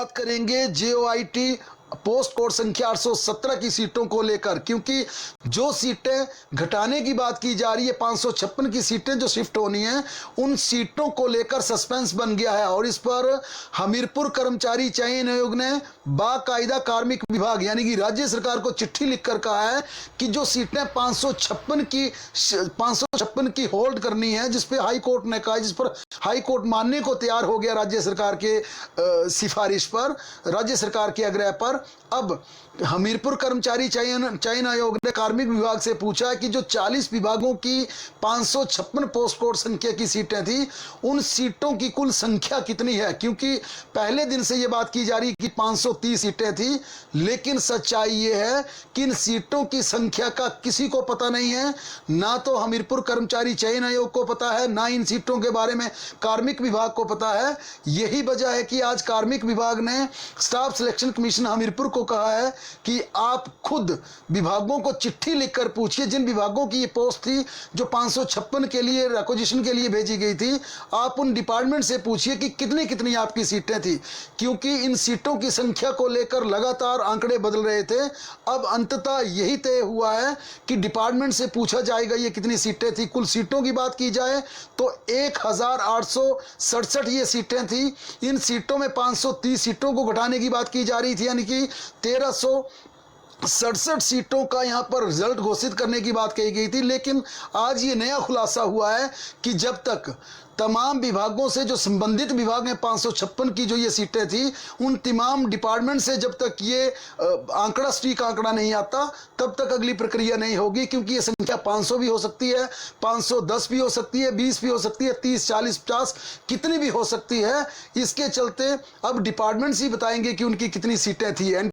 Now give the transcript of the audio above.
बात करेंगे जेओआईटी post code संख्या 817 की सीटों को लेकर, क्योंकि जो सीटें घटाने की बात की जा रही है, 556 की सीटें जो शिफ्ट होनी है, उन सीटों को लेकर सस्पेंस बन गया है। और इस पर हमीरपुर कर्मचारी चयन आयोग ने बाकायदा कार्मिक विभाग यानी कि राज्य सरकार को चिट्ठी लिखकर कहा है कि जो सीटें 556 की होल्ड करनी है, जिस पे हाई कोर्ट ने कहा, जिस पर हाई कोर्ट मानने को तैयार हो गया राज्य सरकार के सिफारिश पर, राज्य सरकार के आग्रह पर। अब हमीरपुर कर्मचारी चयन आयोग ने कार्मिक विभाग से पूछा है कि जो 40 विभागों की 556 पोस्ट कोड संख्या की सीटें थी, उन सीटों की कुल संख्या कितनी है। क्योंकि पहले दिन से यह बात की जा रही कि 530 सीटें थी, लेकिन सच्चाई यह है कि इन सीटों की संख्या का किसी को पता नहीं है, ना तो हमीरपुर कर्मचारी चयन आयोग को पता है, ना इन सीटों के बारे में कार्मिक विभाग को पता है। यही वजह है कि आज कार्मिक विभाग ने स्टाफ सिलेक्शन कमीशन हमीरपुर को कहा है कि आप खुद विभागों को चिट्ठी लिखकर पूछिए, जिन विभागों की ये पोस्ट थी जो 556 के लिए रिक्वेजिशन के लिए भेजी गई थी, आप उन डिपार्टमेंट से पूछिए कि कितनी कितनी आपकी सीटें थी। क्योंकि इन सीटों की संख्या को लेकर लगातार आंकड़े बदल रहे थे। अब अंततः यही तय हुआ है कि डिपार्टमेंट से पूछा जाएगा ये कितनी सीटें थी। कुल सीटों की बात की जाए तो 1867 ये सीटें थी। इन सीटों में 530 सीटों को घटाने की बात की जा रही थी, यानी कि 1367 सीटों का यहां पर रिजल्ट घोषित करने की बात कही गई थी। लेकिन आज ये नया खुलासा हुआ है कि जब तक तमाम विभागों से, जो संबंधित विभाग हैं, 556 की जो ये सीटें थी, उन तमाम डिपार्टमेंट से जब तक ये आंकड़ा, स्टीक आंकड़ा नहीं आता, तब तक अगली प्रक्रिया नहीं होगी। क्योंकि ये संख्या 500 भी हो सकती है, 510 भी हो सकती है, 20 भी हो सकती है, 30, 40, 50 कितनी भी हो सकती है। इसके चलते अब डिपार्टमेंट्स ही बताएंगे कि उनकी कितनी सीटें थी।